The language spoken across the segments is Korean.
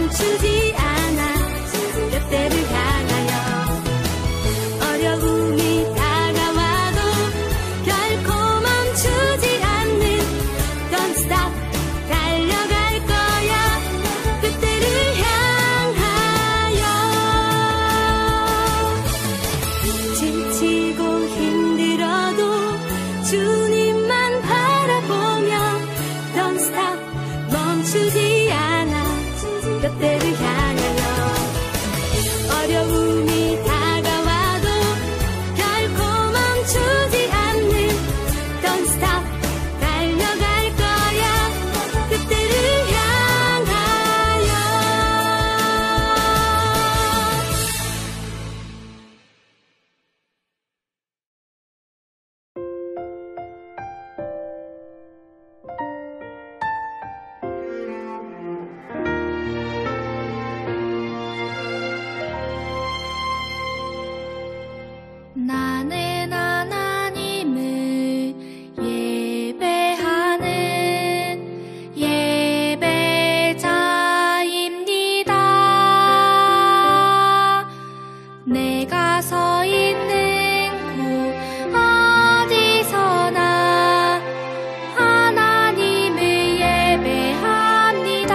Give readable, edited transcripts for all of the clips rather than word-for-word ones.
멈추지 않아 그때를 향하여 어려움이 다가와도 결코 멈추지 않는 Don't stop 달려갈 거야 그때를 향하여 지치고 힘들어도 주님만 바라보며 Don't stop 멈추지 않아 그때를 향하여 어려움이 다가와도 결코 멈추지 않는 Don't stop 달려갈 거야 그때를 향하여 나는 하나님을 예배하는 예배자입니다. 내가 서 있는 곳 어디서나 하나님을 예배합니다.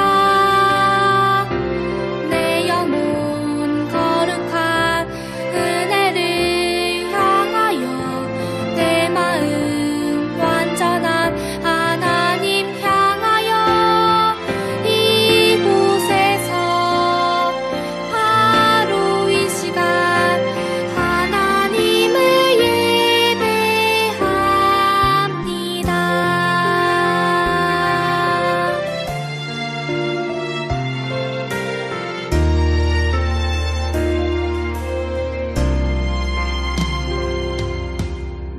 내 영혼 거룩한 은혜를 향하여 내 마음 완전한 하나님 향하여 이곳에서 바로 이 시간 하나님을 예배합니다.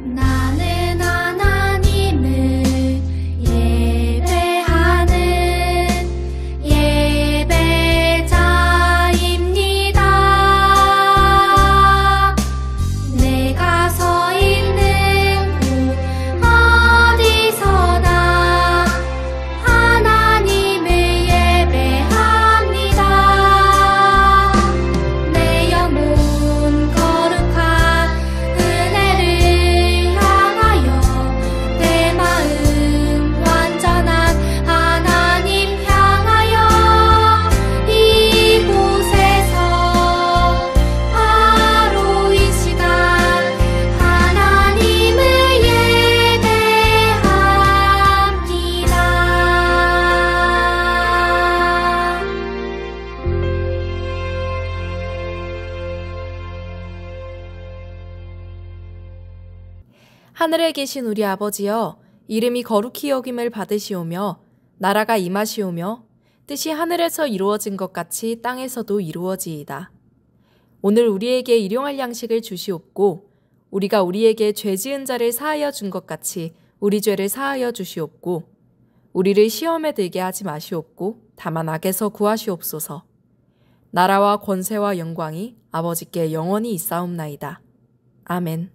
나는 하나님을 예배하는 예배자입니다. 내가 서 있는 곳 어디서나 하나님을 예배합니다. 내 영혼 거룩한 은혜를 향하여 내 마음 완전한 하나님 향하여 이곳에서 바로 이 시간 하나님을 예배합니다. 하늘에 계신 우리 아버지여, 이름이 거룩히 여김을 받으시오며 나라가 임하시오며 뜻이 하늘에서 이루어진 것 같이 땅에서도 이루어지이다. 오늘 우리에게 일용할 양식을 주시옵고 우리가 우리에게 죄 지은 자를 사하여 준 것 같이 우리 죄를 사하여 주시옵고 우리를 시험에 들게 하지 마시옵고 다만 악에서 구하시옵소서. 나라와 권세와 영광이 아버지께 영원히 있사옵나이다. 아멘.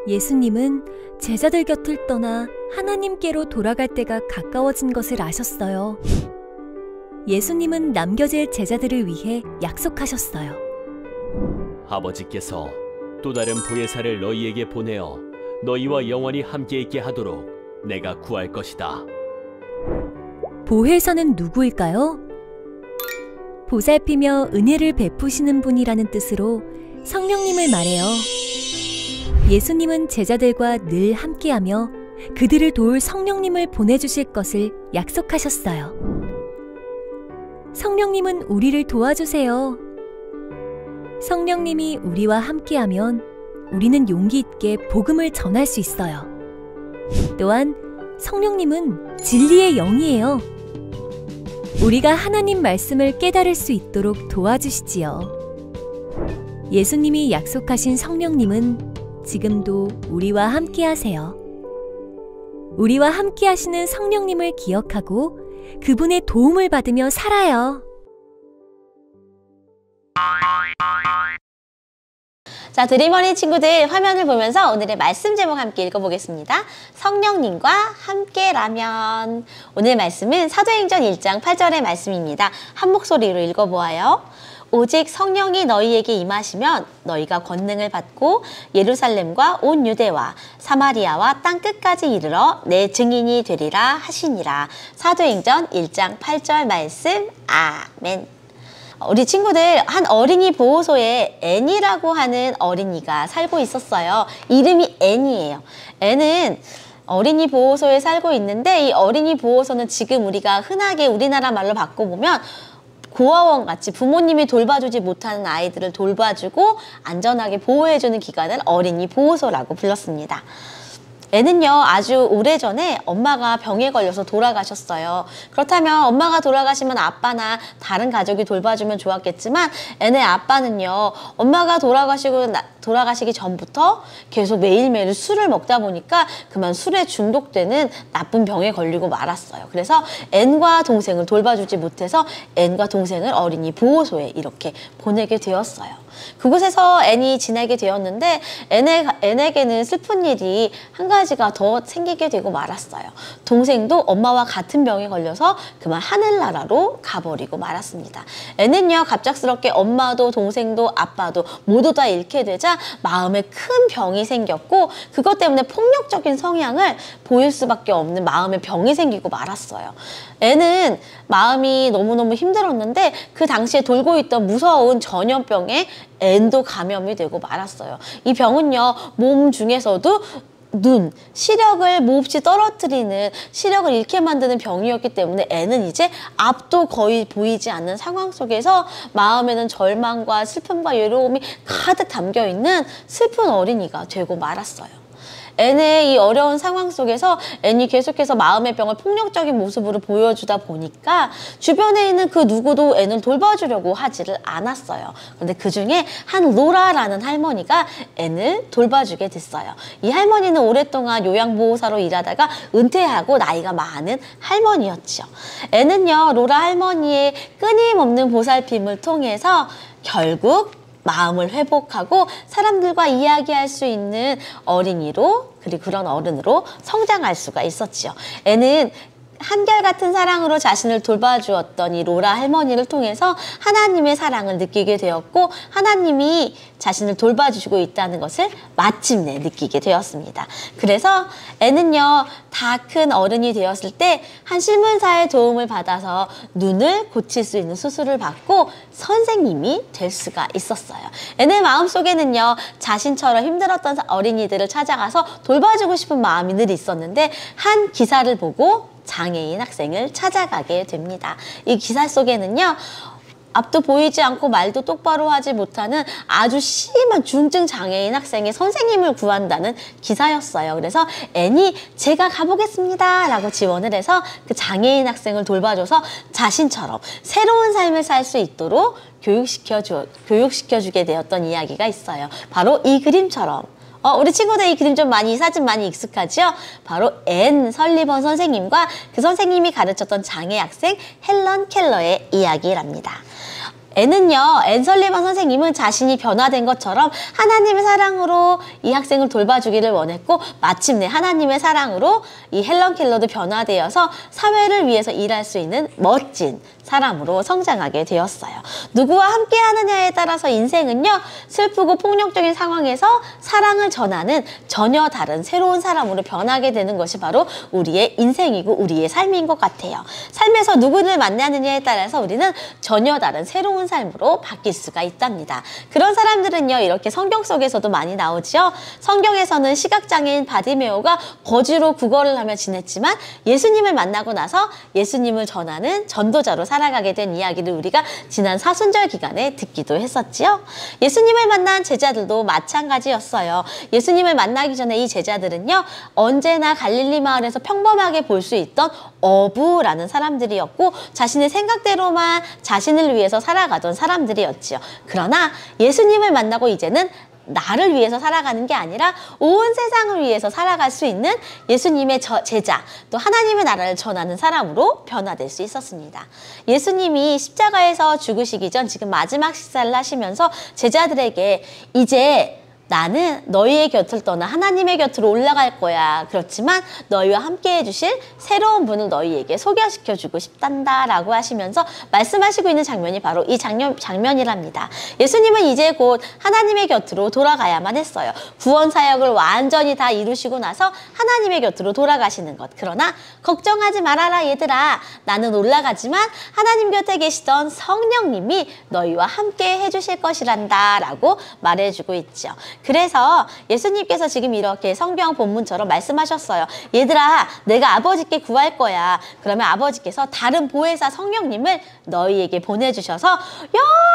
예수님은 제자들 곁을 떠나 하나님께로 돌아갈 때가 가까워진 것을 아셨어요. 예수님은 남겨질 제자들을 위해 약속하셨어요. 아버지께서 또 다른 보혜사를 너희에게 보내어 너희와 영원히 함께 있게 하도록 내가 구할 것이다. 보혜사는 누구일까요? 보살피며 은혜를 베푸시는 분이라는 뜻으로 성령님을 말해요. 예수님은 제자들과 늘 함께하며 그들을 도울 성령님을 보내주실 것을 약속하셨어요. 성령님은 우리를 도와주세요. 성령님이 우리와 함께하면 우리는 용기 있게 복음을 전할 수 있어요. 또한 성령님은 진리의 영이에요. 우리가 하나님 말씀을 깨달을 수 있도록 도와주시지요. 예수님이 약속하신 성령님은 지금도 우리와 함께 하세요. 우리와 함께 하시는 성령님을 기억하고 그분의 도움을 받으며 살아요. 자, 드림어린 친구들 화면을 보면서 오늘의 말씀 제목 함께 읽어보겠습니다. 성령님과 함께라면. 오늘 말씀은 사도행전 1장 8절의 말씀입니다. 한 목소리로 읽어보아요. 오직 성령이 너희에게 임하시면 너희가 권능을 받고 예루살렘과 온 유대와 사마리아와 땅끝까지 이르러 내 증인이 되리라 하시니라. 사도행전 1장 8절 말씀. 아멘. 우리 친구들 한 어린이 보호소에 앤이라고 하는 어린이가 살고 있었어요. 이름이 앤이에요. 앤은 어린이 보호소에 살고 있는데 이 어린이 보호소는 지금 우리가 흔하게 우리나라 말로 바꿔보면 고아원 같이 부모님이 돌봐주지 못하는 아이들을 돌봐주고 안전하게 보호해주는 기관을 어린이 보호소라고 불렀습니다. 애는요, 아주 오래전에 엄마가 병에 걸려서 돌아가셨어요. 그렇다면 엄마가 돌아가시면 아빠나 다른 가족이 돌봐주면 좋았겠지만 애네 아빠는요, 엄마가 돌아가시기 전부터 계속 매일매일 술을 먹다 보니까 그만 술에 중독되는 나쁜 병에 걸리고 말았어요. 그래서 앤과 동생을 돌봐주지 못해서 앤과 동생을 어린이 보호소에 이렇게 보내게 되었어요. 그곳에서 앤이 지내게 되었는데 앤에게는 슬픈 일이 한 가지가 더 생기게 되고 말았어요. 동생도 엄마와 같은 병에 걸려서 그만 하늘나라로 가버리고 말았습니다. 앤은요, 갑작스럽게 엄마도 동생도 아빠도 모두 다 잃게 되자 마음에 큰 병이 생겼고 그것 때문에 폭력적인 성향을 보일 수밖에 없는 마음의 병이 생기고 말았어요. 앤은 마음이 너무너무 힘들었는데 그 당시에 돌고 있던 무서운 전염병에 앤도 감염이 되고 말았어요. 이 병은요, 몸 중에서도 눈, 시력을 몹시 떨어뜨리는, 시력을 잃게 만드는 병이었기 때문에 앤은 이제 앞도 거의 보이지 않는 상황 속에서 마음에는 절망과 슬픔과 외로움이 가득 담겨있는 슬픈 어린이가 되고 말았어요. 앤의 이 어려운 상황 속에서 앤이 계속해서 마음의 병을 폭력적인 모습으로 보여주다 보니까 주변에 있는 그 누구도 앤을 돌봐주려고 하지를 않았어요. 그런데 그 중에 한 로라라는 할머니가 앤을 돌봐주게 됐어요. 이 할머니는 오랫동안 요양보호사로 일하다가 은퇴하고 나이가 많은 할머니였죠. 앤은요, 로라 할머니의 끊임없는 보살핌을 통해서 결국 마음을 회복하고 사람들과 이야기할 수 있는 어린이로, 그리고 그런 어른으로 성장할 수가 있었지요. 애는 한결같은 사랑으로 자신을 돌봐주었던 이 로라 할머니를 통해서 하나님의 사랑을 느끼게 되었고 하나님이 자신을 돌봐주시고 있다는 것을 마침내 느끼게 되었습니다. 그래서 애는요, 다 큰 어른이 되었을 때 한 실문사의 도움을 받아서 눈을 고칠 수 있는 수술을 받고 선생님이 될 수가 있었어요. 애의 마음속에는요, 자신처럼 힘들었던 어린이들을 찾아가서 돌봐주고 싶은 마음이 늘 있었는데 한 기사를 보고 장애인 학생을 찾아가게 됩니다. 이 기사 속에는요, 앞도 보이지 않고 말도 똑바로 하지 못하는 아주 심한 중증 장애인 학생의 선생님을 구한다는 기사였어요. 그래서 앤이 제가 가보겠습니다 라고 지원을 해서 그 장애인 학생을 돌봐줘서 자신처럼 새로운 삶을 살 수 있도록 교육시켜주게 되었던 이야기가 있어요. 바로 이 그림처럼. 우리 친구들 이 그림 이 사진 많이 익숙하죠? 바로 앤 설리번 선생님과 그 선생님이 가르쳤던 장애 학생 헬런 켈러의 이야기랍니다. 앤은요, 앤 설리번 선생님은 자신이 변화된 것처럼 하나님의 사랑으로 이 학생을 돌봐주기를 원했고 마침내 하나님의 사랑으로 이 헬런 켈러도 변화되어서 사회를 위해서 일할 수 있는 멋진 사람으로 성장하게 되었어요. 누구와 함께 하느냐에 따라서 인생은요, 슬프고 폭력적인 상황에서 사랑을 전하는 전혀 다른 새로운 사람으로 변하게 되는 것이 바로 우리의 인생이고 우리의 삶인 것 같아요. 삶에서 누구를 만나느냐에 따라서 우리는 전혀 다른 새로운 삶으로 바뀔 수가 있답니다. 그런 사람들은요, 이렇게 성경 속에서도 많이 나오죠. 성경에서는 시각장애인 바디메오가 거지로 구걸을 하며 지냈지만 예수님을 만나고 나서 예수님을 전하는 전도자로 살아가게 된 이야기를 우리가 지난 사순절 기간에 듣기도 했었지요. 예수님을 만난 제자들도 마찬가지였어요. 예수님을 만나기 전에 이 제자들은요, 언제나 갈릴리 마을에서 평범하게 볼 수 있던 어부라는 사람들이었고 자신의 생각대로만 자신을 위해서 살아가던 사람들이었지요. 그러나 예수님을 만나고 이제는 나를 위해서 살아가는 게 아니라 온 세상을 위해서 살아갈 수 있는 예수님의 제자, 또 하나님의 나라를 전하는 사람으로 변화될 수 있었습니다. 예수님이 십자가에서 죽으시기 전 지금 마지막 식사를 하시면서 제자들에게 이제 나는 너희의 곁을 떠나 하나님의 곁으로 올라갈 거야. 그렇지만 너희와 함께 해주실 새로운 분을 너희에게 소개시켜주고 싶단다 라고 하시면서 말씀하시고 있는 장면이 바로 이 장면이랍니다. 예수님은 이제 곧 하나님의 곁으로 돌아가야만 했어요. 구원 사역을 완전히 다 이루시고 나서 하나님의 곁으로 돌아가시는 것. 그러나 걱정하지 말아라 얘들아. 나는 올라가지만 하나님 곁에 계시던 성령님이 너희와 함께 해주실 것이란다 라고 말해주고 있죠. 그래서 예수님께서 지금 이렇게 성경 본문처럼 말씀하셨어요. 얘들아, 내가 아버지께 구할 거야. 그러면 아버지께서 다른 보혜사 성령님을 너희에게 보내주셔서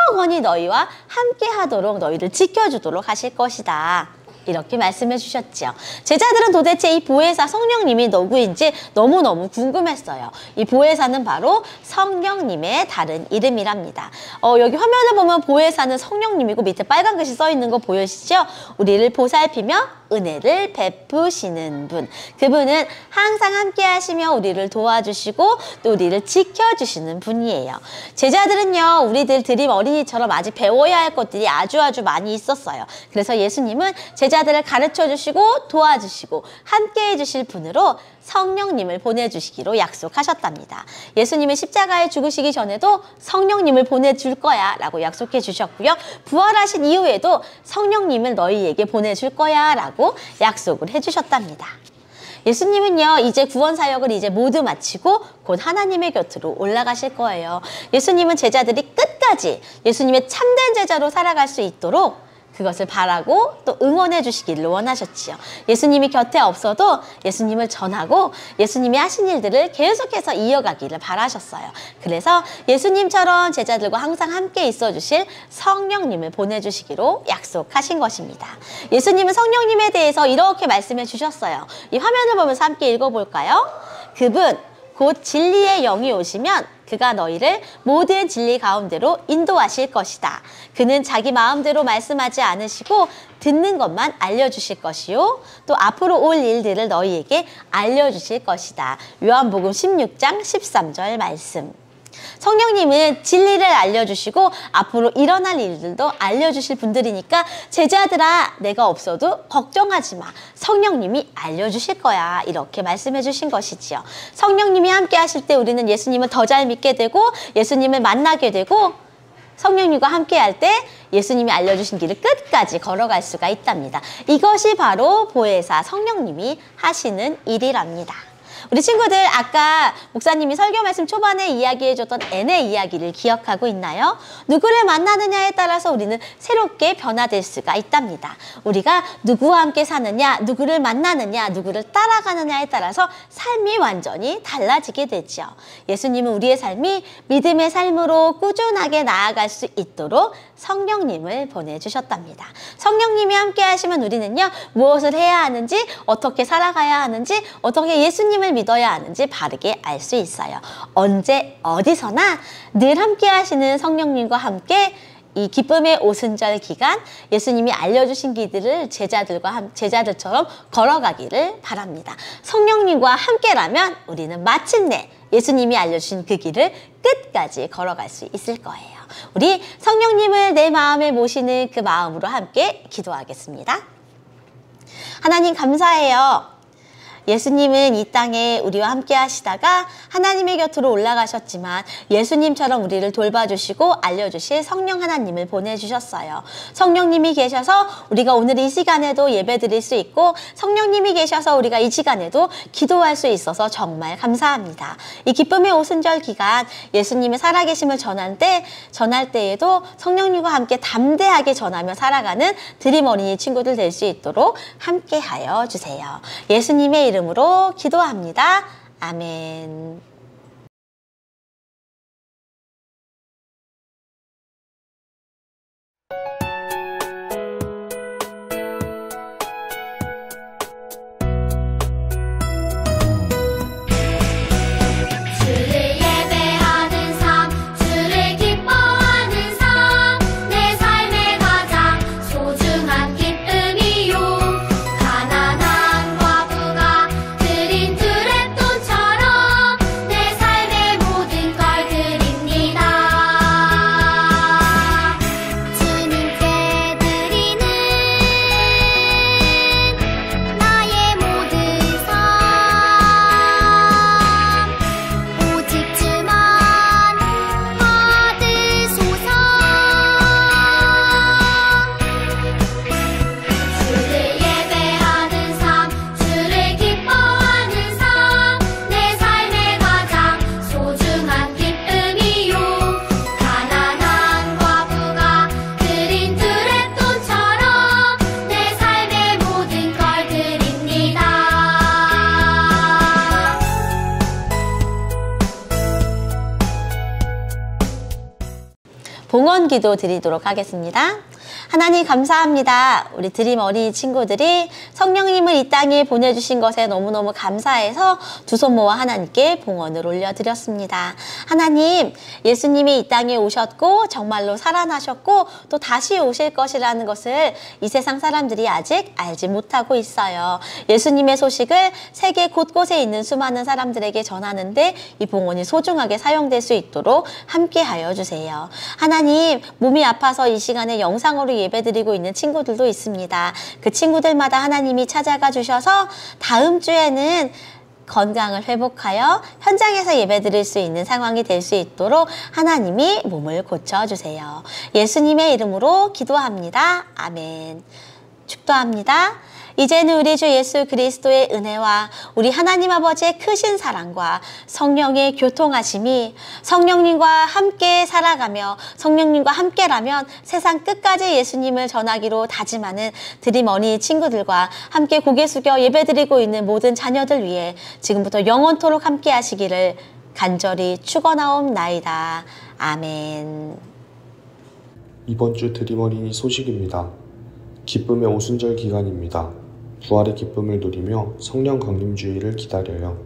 영원히 너희와 함께 하도록 너희를 지켜주도록 하실 것이다. 이렇게 말씀해 주셨죠. 제자들은 도대체 이 보혜사 성령님이 누구인지 너무너무 궁금했어요. 이 보혜사는 바로 성령님의 다른 이름이랍니다. 여기 화면을 보면 보혜사는 성령님이고 밑에 빨간 글씨 써 있는 거 보이시죠? 우리를 보살피며 은혜를 베푸시는 분. 그분은 항상 함께 하시며 우리를 도와주시고 또 우리를 지켜주시는 분이에요. 제자들은요, 우리들 드림 어린이처럼 아직 배워야 할 것들이 아주 많이 있었어요. 그래서 예수님은 제자들을 가르쳐 주시고 도와주시고 함께 해주실 분으로 성령님을 보내주시기로 약속하셨답니다. 예수님이 십자가에 죽으시기 전에도 성령님을 보내줄 거야 라고 약속해 주셨고요. 부활하신 이후에도 성령님을 너희에게 보내줄 거야 라고 약속을 해주셨답니다. 예수님은요, 이제 구원 사역을 이제 모두 마치고 곧 하나님의 곁으로 올라가실 거예요. 예수님은 제자들이 끝까지 예수님의 참된 제자로 살아갈 수 있도록 그것을 바라고 또 응원해 주시기를 원하셨지요. 예수님이 곁에 없어도 예수님을 전하고 예수님이 하신 일들을 계속해서 이어가기를 바라셨어요. 그래서 예수님처럼 제자들과 항상 함께 있어 주실 성령님을 보내주시기로 약속하신 것입니다. 예수님은 성령님에 대해서 이렇게 말씀해 주셨어요. 이 화면을 보면서 함께 읽어볼까요? 그분 곧 진리의 영이 오시면 그가 너희를 모든 진리 가운데로 인도하실 것이다. 그는 자기 마음대로 말씀하지 않으시고 듣는 것만 알려주실 것이요. 또 앞으로 올 일들을 너희에게 알려주실 것이다. 요한복음 16장 13절 말씀. 성령님은 진리를 알려주시고 앞으로 일어날 일들도 알려주실 분들이니까 제자들아, 내가 없어도 걱정하지 마. 성령님이 알려주실 거야. 이렇게 말씀해 주신 것이지요. 성령님이 함께 하실 때 우리는 예수님을 더 잘 믿게 되고 예수님을 만나게 되고 성령님과 함께 할 때 예수님이 알려주신 길을 끝까지 걸어갈 수가 있답니다. 이것이 바로 보혜사 성령님이 하시는 일이랍니다. 우리 친구들 아까 목사님이 설교 말씀 초반에 이야기해줬던 N의 이야기를 기억하고 있나요? 누구를 만나느냐에 따라서 우리는 새롭게 변화될 수가 있답니다. 우리가 누구와 함께 사느냐, 누구를 만나느냐, 누구를 따라가느냐에 따라서 삶이 완전히 달라지게 되죠. 예수님은 우리의 삶이 믿음의 삶으로 꾸준하게 나아갈 수 있도록 성령님을 보내주셨답니다. 성령님이 함께 하시면 우리는요, 무엇을 해야 하는지, 어떻게 살아가야 하는지, 어떻게 예수님을 믿어야 하는지 바르게 알 수 있어요. 언제 어디서나 늘 함께 하시는 성령님과 함께 이 기쁨의 오순절 기간 예수님이 알려주신 길들을 제자들처럼 걸어가기를 바랍니다. 성령님과 함께라면 우리는 마침내 예수님이 알려주신 그 길을 끝까지 걸어갈 수 있을 거예요. 우리 성령님을 내 마음에 모시는 그 마음으로 함께 기도하겠습니다. 하나님 감사해요. 예수님은 이 땅에 우리와 함께 하시다가 하나님의 곁으로 올라가셨지만 예수님처럼 우리를 돌봐주시고 알려주실 성령 하나님을 보내주셨어요. 성령님이 계셔서 우리가 오늘 이 시간에도 예배 드릴 수 있고 성령님이 계셔서 우리가 이 시간에도 기도할 수 있어서 정말 감사합니다. 이 기쁨의 오순절 기간 예수님의 살아계심을 전할 때에도 성령님과 함께 담대하게 전하며 살아가는 드림 어린이 친구들 될 수 있도록 함께하여 주세요. 예수님의 이름으로 기도합니다. 아멘. 가난한 과부가 드린 드랩돈처럼 봉헌 기도 드리도록 하겠습니다. 하나님 감사합니다. 우리 드림 어린이 친구들이 성령님을 이 땅에 보내주신 것에 너무너무 감사해서 두 손 모아 하나님께 봉헌을 올려드렸습니다. 하나님, 예수님이 이 땅에 오셨고 정말로 살아나셨고 또 다시 오실 것이라는 것을 이 세상 사람들이 아직 알지 못하고 있어요. 예수님의 소식을 세계 곳곳에 있는 수많은 사람들에게 전하는데 이 봉헌이 소중하게 사용될 수 있도록 함께하여 주세요. 하나님, 몸이 아파서 이 시간에 영상으로 예배드리고 있는 친구들도 있습니다. 그 친구들마다 하나님이 찾아가 주셔서 다음 주에는 건강을 회복하여 현장에서 예배드릴 수 있는 상황이 될 수 있도록 하나님이 몸을 고쳐주세요. 예수님의 이름으로 기도합니다. 아멘. 축도합니다. 이제는 우리 주 예수 그리스도의 은혜와 우리 하나님 아버지의 크신 사랑과 성령의 교통하심이 성령님과 함께 살아가며 성령님과 함께라면 세상 끝까지 예수님을 전하기로 다짐하는 드림 어린이 친구들과 함께 고개 숙여 예배드리고 있는 모든 자녀들 위해 지금부터 영원토록 함께 하시기를 간절히 축원하옵나이다. 아멘. 이번 주 드림 어린이 소식입니다. 기쁨의 오순절 기간입니다. 부활의 기쁨을 누리며 성령 강림주의를 기다려요.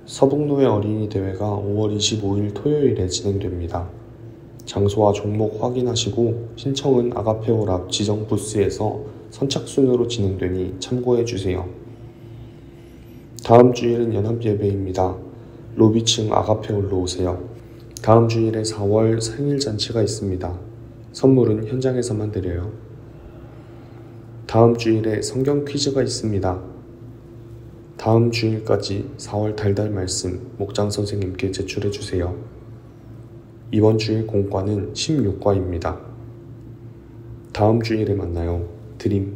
서북노회 어린이 대회가 5월 25일 토요일에 진행됩니다. 장소와 종목 확인하시고 신청은 아가페홀 앞 지정 부스에서 선착순으로 진행되니 참고해주세요. 다음 주일은 연합예배입니다. 로비층 아가페홀로 오세요. 다음 주일에 4월 생일잔치가 있습니다. 선물은 현장에서만 드려요. 다음 주일에 성경 퀴즈가 있습니다. 다음 주일까지 4월 달달 말씀 목장 선생님께 제출해주세요. 이번 주일 공과는 16과입니다. 다음 주일에 만나요. 드림.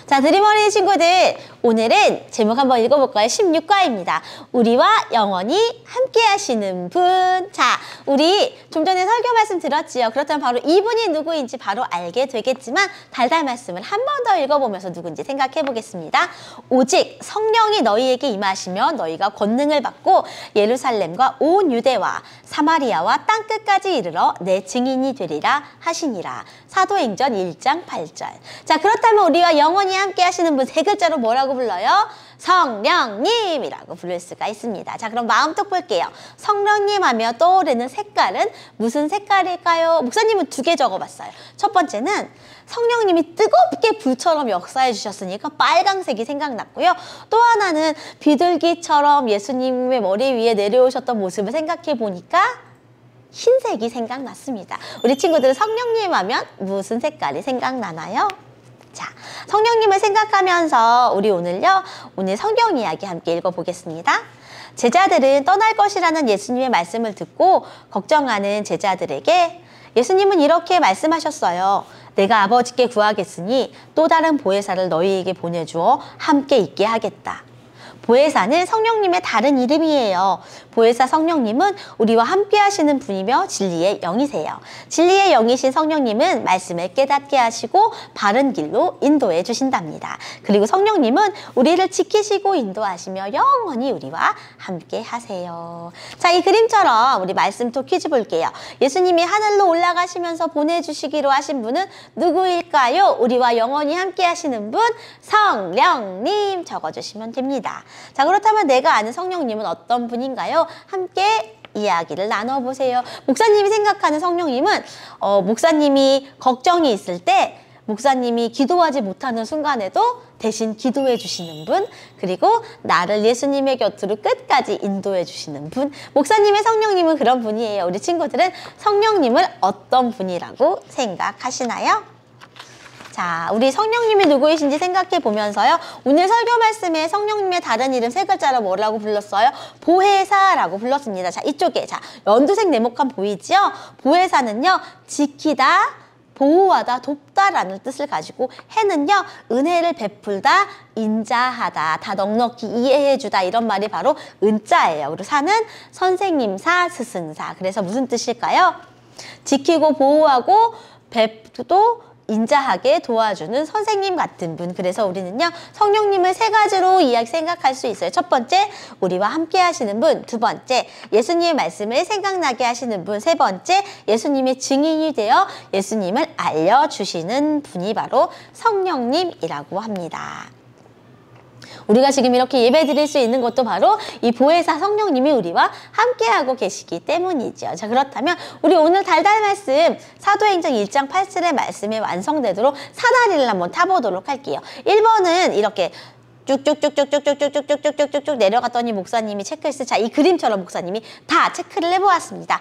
자, 드림 어린이 친구들, 오늘은 제목 한번 읽어볼까요? 16과입니다. 우리와 영원히 함께 하시는 분. 자, 우리 좀 전에 설교 말씀 들었지요. 그렇다면 바로 이분이 누구인지 바로 알게 되겠지만 달달 말씀을 한 번 더 읽어보면서 누군지 생각해 보겠습니다. 오직 성령이 너희에게 임하시면 너희가 권능을 받고 예루살렘과 온 유대와 사마리아와 땅끝까지 이르러 내 증인이 되리라 하시니라. 사도행전 1장 8절. 자, 그렇다면 우리와 영원히 함께 하시는 분 세 글자로 뭐라고 불러요? 성령님이라고 부를 수가 있습니다. 자, 그럼 마음독 볼게요. 성령님 하며 떠오르는 색깔은 무슨 색깔일까요? 목사님은 2개 적어봤어요. 첫 번째는 성령님이 뜨겁게 불처럼 역사해 주셨으니까 빨강색이 생각났고요. 또 하나는 비둘기처럼 예수님의 머리 위에 내려오셨던 모습을 생각해 보니까 흰색이 생각났습니다. 우리 친구들은 성령님 하면 무슨 색깔이 생각나나요? 자, 성령님을 생각하면서 우리 오늘 성경 이야기 함께 읽어보겠습니다. 제자들은 떠날 것이라는 예수님의 말씀을 듣고 걱정하는 제자들에게 예수님은 이렇게 말씀하셨어요. 내가 아버지께 구하겠으니 또 다른 보혜사를 너희에게 보내주어 함께 있게 하겠다. 보혜사는 성령님의 다른 이름이에요. 보혜사 성령님은 우리와 함께 하시는 분이며 진리의 영이세요. 진리의 영이신 성령님은 말씀을 깨닫게 하시고 바른 길로 인도해 주신답니다. 그리고 성령님은 우리를 지키시고 인도하시며 영원히 우리와 함께 하세요. 자, 이 그림처럼 우리 말씀토 퀴즈 볼게요. 예수님이 하늘로 올라가시면서 보내주시기로 하신 분은 누구일까요? 우리와 영원히 함께 하시는 분, 성령님 적어주시면 됩니다. 자, 그렇다면 내가 아는 성령님은 어떤 분인가요? 함께 이야기를 나눠보세요. 목사님이 생각하는 성령님은 목사님이 걱정이 있을 때 목사님이 기도하지 못하는 순간에도 대신 기도해 주시는 분, 그리고 나를 예수님의 곁으로 끝까지 인도해 주시는 분. 목사님의 성령님은 그런 분이에요. 우리 친구들은 성령님을 어떤 분이라고 생각하시나요? 자, 우리 성령님이 누구이신지 생각해 보면서요. 오늘 설교 말씀에 성령님의 다른 이름 세 글자로 뭐라고 불렀어요? 보혜사라고 불렀습니다. 자, 이쪽에 자 연두색 네모칸 보이지요? 보혜사는요, 지키다, 보호하다, 돕다라는 뜻을 가지고, 해는요, 은혜를 베풀다, 인자하다, 다 넉넉히 이해해주다, 이런 말이 바로 은자예요. 그리고 사는 선생님사, 스승사. 그래서 무슨 뜻일까요? 지키고 보호하고 베푸도 인자하게 도와주는 선생님 같은 분. 그래서 우리는요, 성령님을 세 가지로 생각할 수 있어요. 첫 번째, 우리와 함께 하시는 분. 두 번째, 예수님의 말씀을 생각나게 하시는 분. 세 번째, 예수님의 증인이 되어 예수님을 알려주시는 분이 바로 성령님이라고 합니다. 우리가 지금 이렇게 예배 드릴 수 있는 것도 바로 이 보혜사 성령님이 우리와 함께하고 계시기 때문이죠. 자, 그렇다면 우리 오늘 달달 말씀 사도행전 1장 8절의 말씀이 완성되도록 사다리를 한번 타보도록 할게요. 1번은 이렇게 쭉쭉쭉쭉쭉쭉쭉쭉쭉쭉쭉 내려갔더니 목사님이 체크리스트, 자, 이 그림처럼 목사님이 다 체크를 해보았습니다.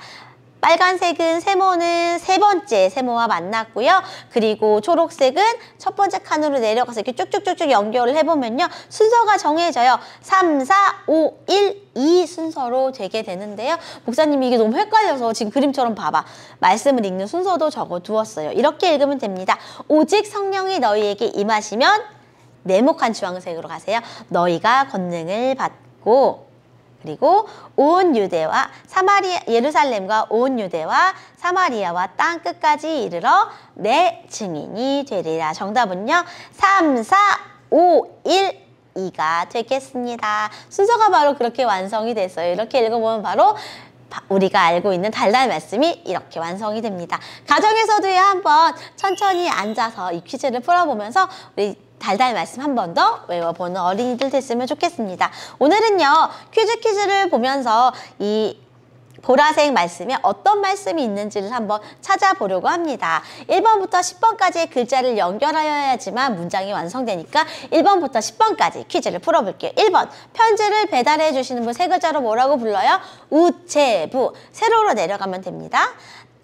빨간색은 세모는 세 번째 세모와 만났고요. 그리고 초록색은 첫 번째 칸으로 내려가서 이렇게 쭉쭉쭉쭉 연결을 해보면요. 순서가 정해져요. 3, 4, 5, 1, 2 순서로 되게 되는데요. 목사님이 이게 너무 헷갈려서 지금 그림처럼 봐봐. 말씀을 읽는 순서도 적어두었어요. 이렇게 읽으면 됩니다. 오직 성령이 너희에게 임하시면 네모칸 주황색으로 가세요. 너희가 권능을 받고 그리고 온 유대와 예루살렘과 온 유대와 사마리아와 땅 끝까지 이르러 내 증인이 되리라. 정답은요. 3, 4, 5, 1, 2가 되겠습니다. 순서가 바로 그렇게 완성이 됐어요. 이렇게 읽어보면 바로 우리가 알고 있는 달달 말씀이 이렇게 완성이 됩니다. 가정에서도요, 한번 천천히 앉아서 이 퀴즈를 풀어보면서 우리 달달 말씀 한 번 더 외워보는 어린이들 됐으면 좋겠습니다. 오늘은요, 퀴즈를 보면서 이 보라색 말씀에 어떤 말씀이 있는지를 한번 찾아보려고 합니다. 1번부터 10번까지의 글자를 연결하여야지만 문장이 완성되니까 1번부터 10번까지 퀴즈를 풀어볼게요. 1번, 편지를 배달해 주시는 분 세 글자로 뭐라고 불러요? 우체부. 세로로 내려가면 됩니다.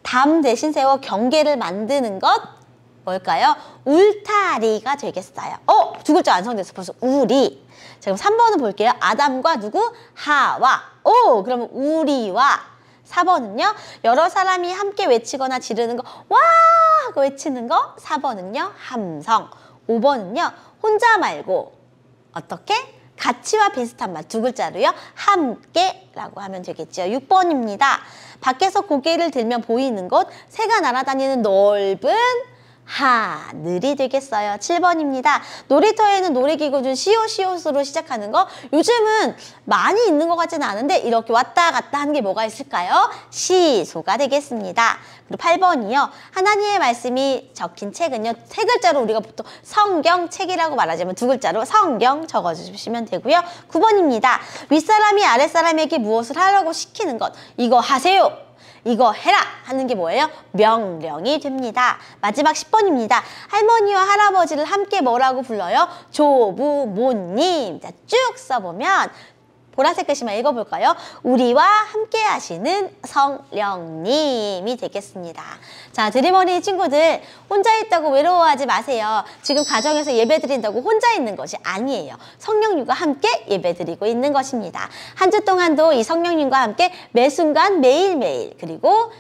담 대신 세워 경계를 만드는 것 뭘까요? 울타리가 되겠어요. 두 글자 완성됐어. 벌써 우리. 자, 그럼 3번은 볼게요. 아담과 누구? 하와. 그러면 우리와. 4번은요. 여러 사람이 함께 외치거나 지르는 거 와! 하고 외치는 거. 4번은요. 함성. 5번은요. 혼자 말고 어떻게? 같이와 비슷한 말 두 글자로요. 함께라고 하면 되겠죠. 6번입니다. 밖에서 고개를 들면 보이는 곳, 새가 날아다니는 넓은 하늘이 되겠어요. 7번입니다. 놀이터에는 놀이기구 중 시옷으로 시작하는 거 요즘은 많이 있는 것 같지는 않은데 이렇게 왔다 갔다 하는 게 뭐가 있을까요? 시소가 되겠습니다. 그리고 8번이요. 하나님의 말씀이 적힌 책은요. 세 글자로 우리가 보통 성경책이라고 말하자면 두 글자로 성경 적어주시면 되고요. 9번입니다. 윗사람이 아랫사람에게 무엇을 하라고 시키는 것. 이거 하세요. 이거 해라 하는 게 뭐예요? 명령이 됩니다. 마지막 10번입니다. 할머니와 할아버지를 함께 뭐라고 불러요? 조부모님. 자, 쭉 써보면 보라색 글씨만 읽어볼까요? 우리와 함께 하시는 성령님이 되겠습니다. 자, 드림어린이 친구들 혼자 있다고 외로워하지 마세요. 지금 가정에서 예배 드린다고 혼자 있는 것이 아니에요. 성령님과 함께 예배 드리고 있는 것입니다. 한 주 동안도 이 성령님과 함께 매 순간 매일매일 그리고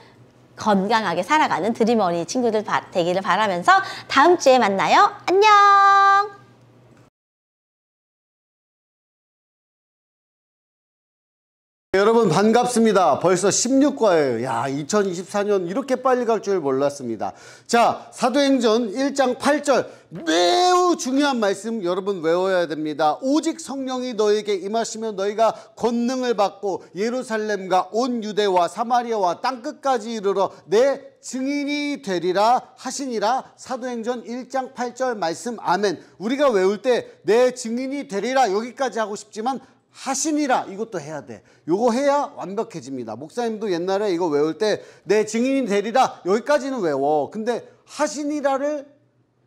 건강하게 살아가는 드림어린이 친구들 되기를 바라면서 다음 주에 만나요. 안녕! 여러분 반갑습니다. 벌써 16과예요. 야, 2024년 이렇게 빨리 갈 줄 몰랐습니다. 자, 사도행전 1장 8절 매우 중요한 말씀 여러분 외워야 됩니다. 오직 성령이 너에게 임하시면 너희가 권능을 받고 예루살렘과 온 유대와 사마리아와 땅끝까지 이르러 내 증인이 되리라 하시니라. 사도행전 1장 8절 말씀 아멘. 우리가 외울 때 내 증인이 되리라 여기까지 하고 싶지만 하시니라 이것도 해야 돼. 요거 해야 완벽해집니다. 목사님도 옛날에 이거 외울 때 내 증인이 되리라 여기까지는 외워. 근데 하시니라를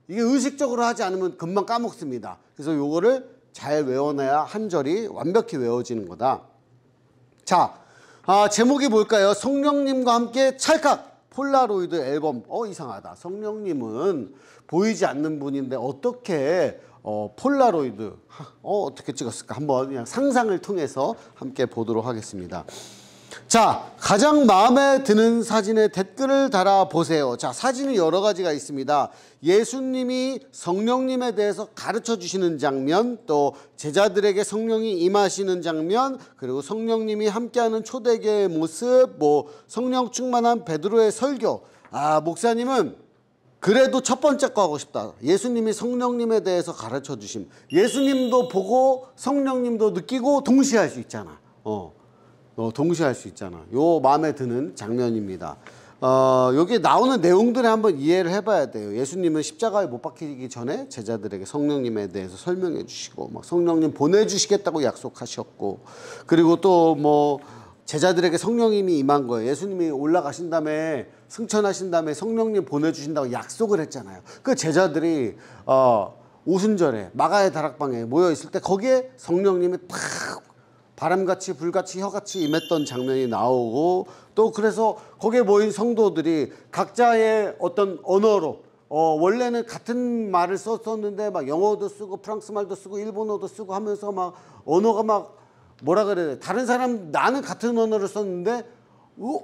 이게 의식적으로 하지 않으면 금방 까먹습니다. 그래서 요거를 잘 외워놔야 한 절이 완벽히 외워지는 거다. 자, 제목이 뭘까요? 성령님과 함께 찰칵 폴라로이드 앨범. 이상하다. 성령님은 보이지 않는 분인데 어떻게 폴라로이드 어떻게 찍었을까? 한번 그냥 상상을 통해서 함께 보도록 하겠습니다. 자, 가장 마음에 드는 사진에 댓글을 달아보세요. 자, 사진이 여러 가지가 있습니다. 예수님이 성령님에 대해서 가르쳐 주시는 장면, 또 제자들에게 성령이 임하시는 장면, 그리고 성령님이 함께하는 초대교회의 모습, 성령 충만한 베드로의 설교. 목사님은 그래도 첫 번째 거 하고 싶다. 예수님이 성령님에 대해서 가르쳐 주심. 예수님도 보고 성령님도 느끼고 동시에 할 수 있잖아. 동시에 할 수 있잖아. 요 마음에 드는 장면입니다. 여기 나오는 내용들을 한번 이해를 해봐야 돼요. 예수님은 십자가에 못 박히기 전에 제자들에게 성령님에 대해서 설명해 주시고, 막 성령님 보내주시겠다고 약속하셨고, 그리고 또 뭐 제자들에게 성령님이 임한 거예요. 예수님이 올라가신 다음에 승천하신 다음에 성령님 보내주신다고 약속을 했잖아요. 그 제자들이 오순절에 마가의 다락방에 모여 있을 때 거기에 성령님이 탁 바람같이 불같이 혀같이 임했던 장면이 나오고, 또 그래서 거기에 모인 성도들이 각자의 어떤 언어로 원래는 같은 말을 썼었는데 막 영어도 쓰고 프랑스 말도 쓰고 일본어도 쓰고 하면서 막 언어가 막 뭐라 그래야 돼, 다른 사람 나는 같은 언어를 썼는데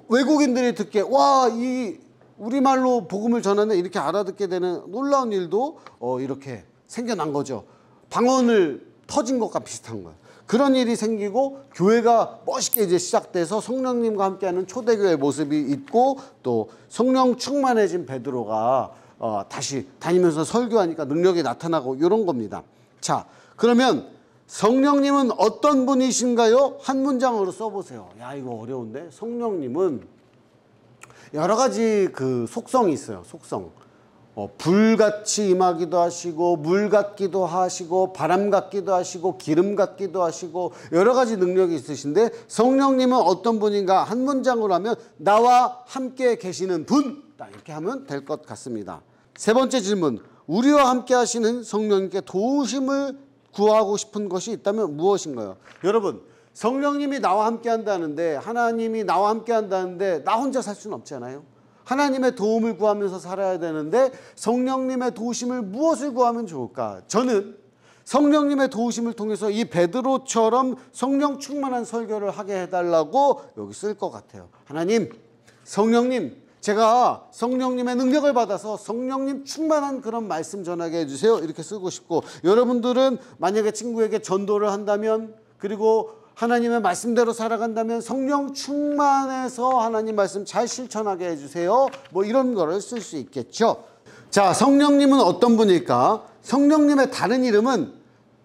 외국인들이 듣기에 와, 이 우리말로 복음을 전하는 이렇게 알아듣게 되는 놀라운 일도 이렇게 생겨난 거죠. 방언을 터진 것과 비슷한 거예요. 그런 일이 생기고 교회가 멋있게 이제 시작돼서 성령님과 함께하는 초대교회 모습이 있고, 또 성령 충만해진 베드로가 다시 다니면서 설교하니까 능력이 나타나고 이런 겁니다. 자, 그러면 성령님은 어떤 분이신가요? 한 문장으로 써보세요. 야, 이거 어려운데. 성령님은 여러 가지 그 속성이 있어요. 속성. 불같이 임하기도 하시고, 물 같기도 하시고, 바람 같기도 하시고, 기름 같기도 하시고, 여러 가지 능력이 있으신데, 성령님은 어떤 분인가 한 문장으로 하면 나와 함께 계시는 분, 이렇게 하면 될 것 같습니다. 세 번째 질문, 우리와 함께 하시는 성령님께 도우심을 구하고 싶은 것이 있다면 무엇인가요? 여러분, 성령님이 나와 함께 한다는데, 하나님이 나와 함께 한다는데 나 혼자 살 수는 없잖아요. 하나님의 도움을 구하면서 살아야 되는데 성령님의 도우심을 무엇을 구하면 좋을까? 저는 성령님의 도우심을 통해서 이 베드로처럼 성령 충만한 설교를 하게 해달라고 여기 쓸 것 같아요. 하나님, 성령님, 제가 성령님의 능력을 받아서 성령님 충만한 그런 말씀 전하게 해주세요. 이렇게 쓰고 싶고, 여러분들은 만약에 친구에게 전도를 한다면, 그리고 하나님의 말씀대로 살아간다면 성령 충만해서 하나님 말씀 잘 실천하게 해주세요. 뭐 이런 거를 쓸 수 있겠죠. 자, 성령님은 어떤 분일까? 성령님의 다른 이름은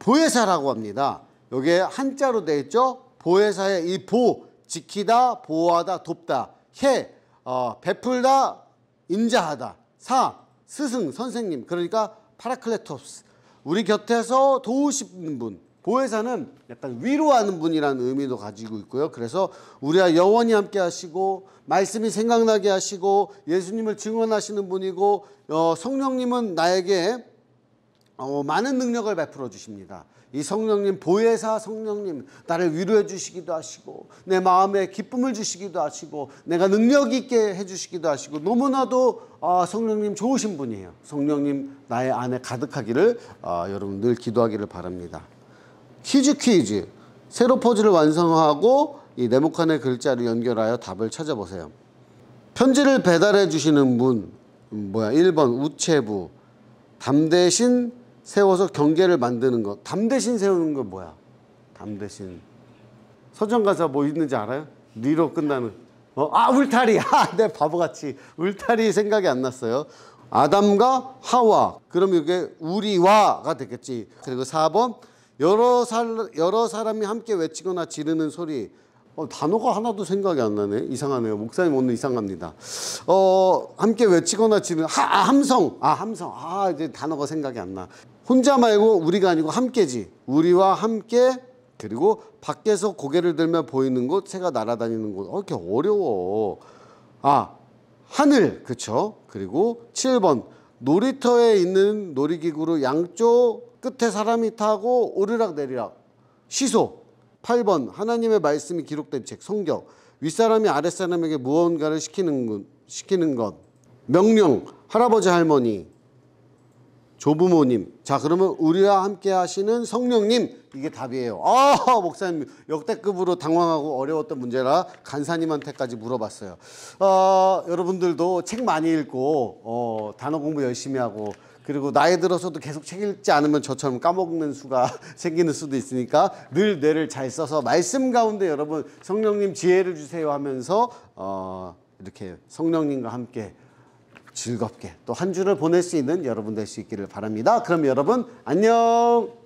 보혜사라고 합니다. 여기에 한자로 되어 있죠. 보혜사의 이 보, 지키다, 보호하다, 돕다. 해, 베풀다, 인자하다. 사, 스승, 선생님. 그러니까 파라클레토스, 우리 곁에서 도우시는 분. 보혜사는 약간 위로하는 분이라는 의미도 가지고 있고요. 그래서 우리와 영원히 함께 하시고, 말씀이 생각나게 하시고, 예수님을 증언하시는 분이고, 성령님은 나에게 많은 능력을 베풀어 주십니다. 이 성령님, 보혜사 성령님, 나를 위로해 주시기도 하시고, 내 마음에 기쁨을 주시기도 하시고, 내가 능력 있게 해 주시기도 하시고, 너무나도 성령님 좋으신 분이에요. 성령님 나의 안에 가득하기를 여러분 늘 기도하기를 바랍니다. 퀴즈. 세로 퍼즐을 완성하고 이 네모칸의 글자를 연결하여 답을 찾아보세요. 편지를 배달해 주시는 분, 1번 우체부. 담 대신 세워서 경계를 만드는 것. 담 대신 세우는 건 뭐야? 담 대신. 서점 가서 뭐 있는지 알아요? 니로 끝나는. 울타리. 내 바보같이 울타리 생각이 안 났어요. 아담과 하와. 그럼 이게 우리와가 되겠지. 그리고 4번 여러 사람이 함께 외치거나 지르는 소리. 단어가 하나도 생각이 안 나네. 이상하네요. 목사님 오늘 이상합니다. 함께 외치거나 지르는 함성. 함성. 이제 단어가 생각이 안 나. 혼자 말고 우리가 아니고 함께지. 우리와 함께. 그리고 밖에서 고개를 들며 보이는 곳, 새가 날아다니는 곳. 이렇게 어려워. 하늘. 그쵸? 그리고 7번 놀이터에 있는 놀이기구로 양쪽 끝에 사람이 타고 오르락 내리락. 시소. 8번 하나님의 말씀이 기록된 책, 성경. 윗사람이 아랫사람에게 무언가를 시키는 것. 명령. 할아버지 할머니, 조부모님. 자, 그러면 우리와 함께 하시는 성령님. 이게 답이에요. 목사님 역대급으로 당황하고 어려웠던 문제라 간사님한테까지 물어봤어요. 여러분들도 책 많이 읽고 단어 공부 열심히 하고, 그리고 나이 들어서도 계속 책 읽지 않으면 저처럼 까먹는 수가 생기는 수도 있으니까 늘 뇌를 잘 써서 말씀 가운데 여러분 성령님 지혜를 주세요 하면서 이렇게 성령님과 함께 즐겁게 또 한 주를 보낼 수 있는 여러분 될 수 있기를 바랍니다. 그럼 여러분 안녕.